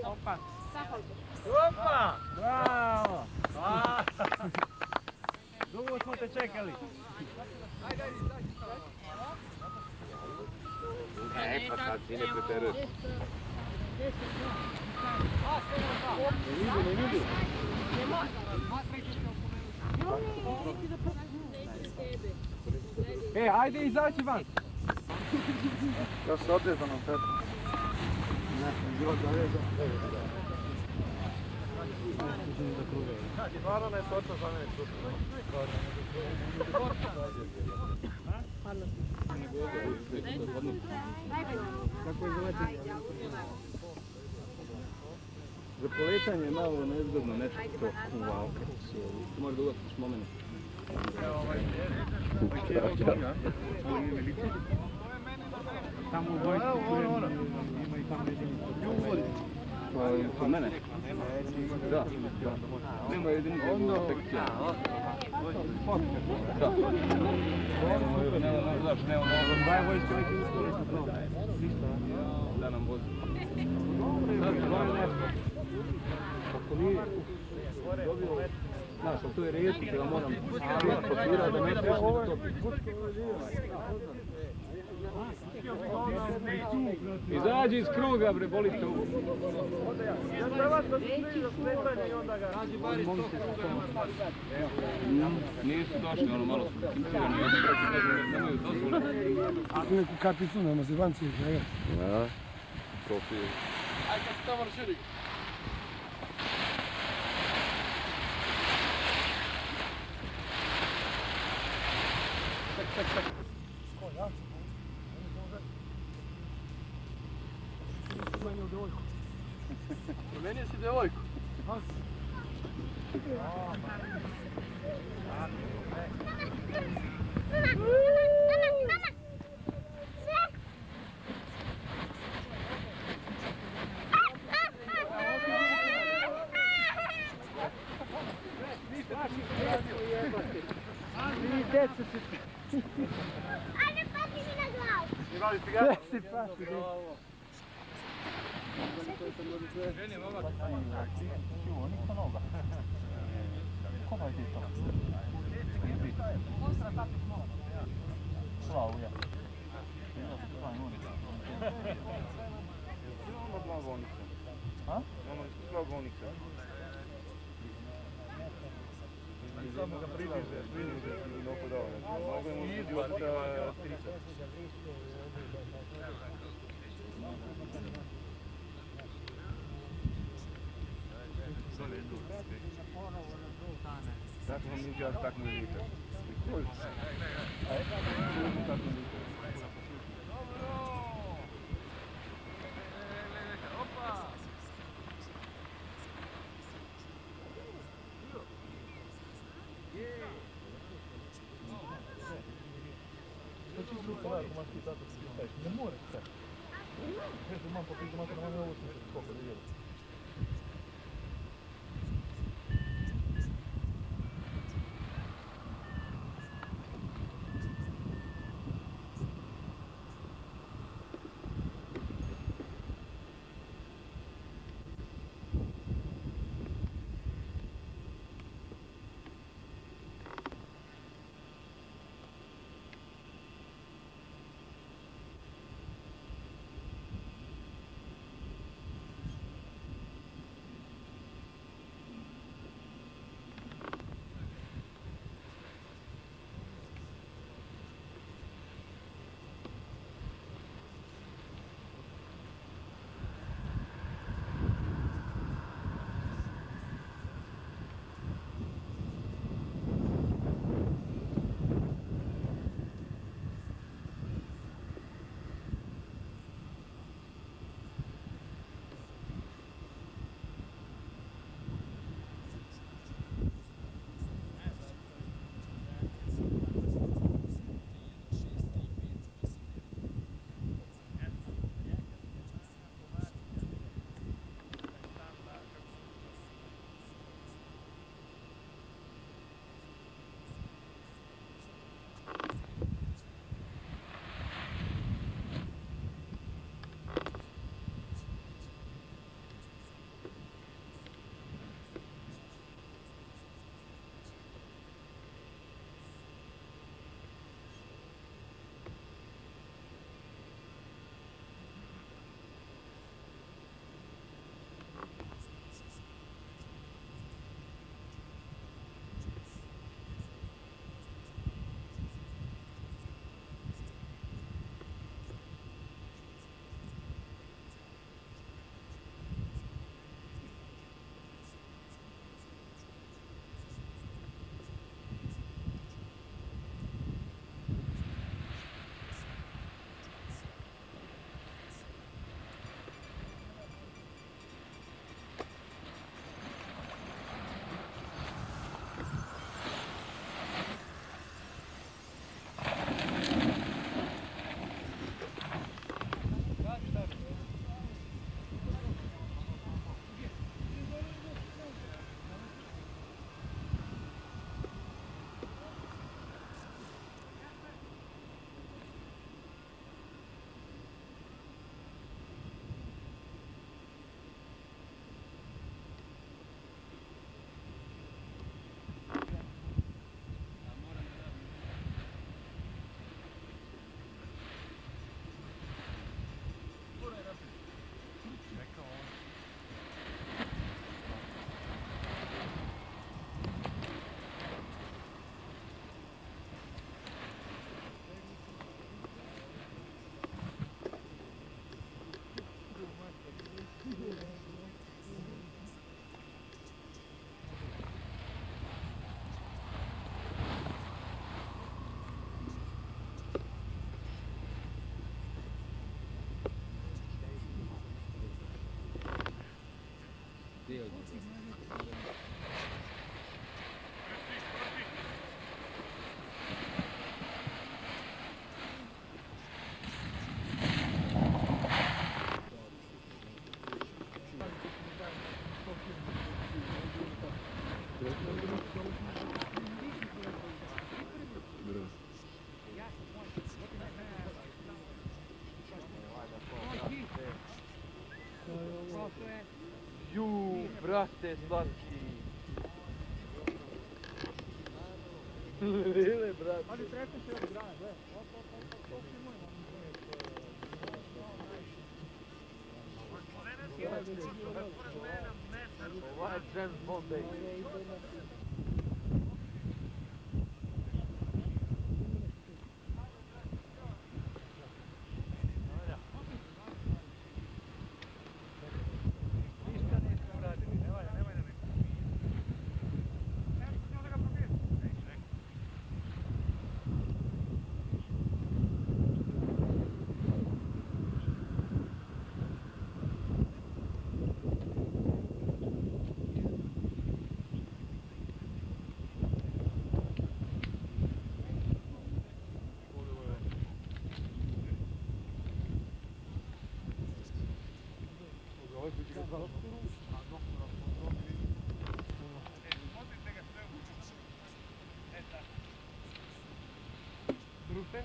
Opa! Opa! Bravo! Dugo smo te čekali. Pa sad si ne preteruješ. Ne vidi. Ajde izaći van. Ja se odrezam na tebi. Stvarno ne točno za mene čuti. Kako je zovete? Za poletanje je malo nezgodno nešto to uvao. Može da ulaziš moment. Tamo u vojsku ima i tamo jedinicu. Kod mene? Da. Nema jedinice protekcija. Da. Znaš, nema Baja vojska neki uskoro su to. da nam vozi. Ako nije dobio, znaš, ali to je rijetko da moram papira da ne treši da topi. Izađi iz kruga, bre, boli te uvo. Nisu došli, ono malo su kimpirani, nemaju dozvole. Neku karticu nema se vanci. Da, profil. Promenio si devojku. Ajde, pati mi na glavu. Imali ste ga? Si pati. Imamo dva bolnica. Imamo dva bolnica. Samo ga približe i doko dole. Mogu mu studioti da strica. Tako vam niđe, ali tako ne vidite. Koji? Tako ne vidite. Ne more sve. Kažu mam popiti, mam to ovo slušati, koliko da jelo. brate, slatki. Lele, brate. Ali preko se od grana, gle. Ovaj je James Bond, ej. Društven?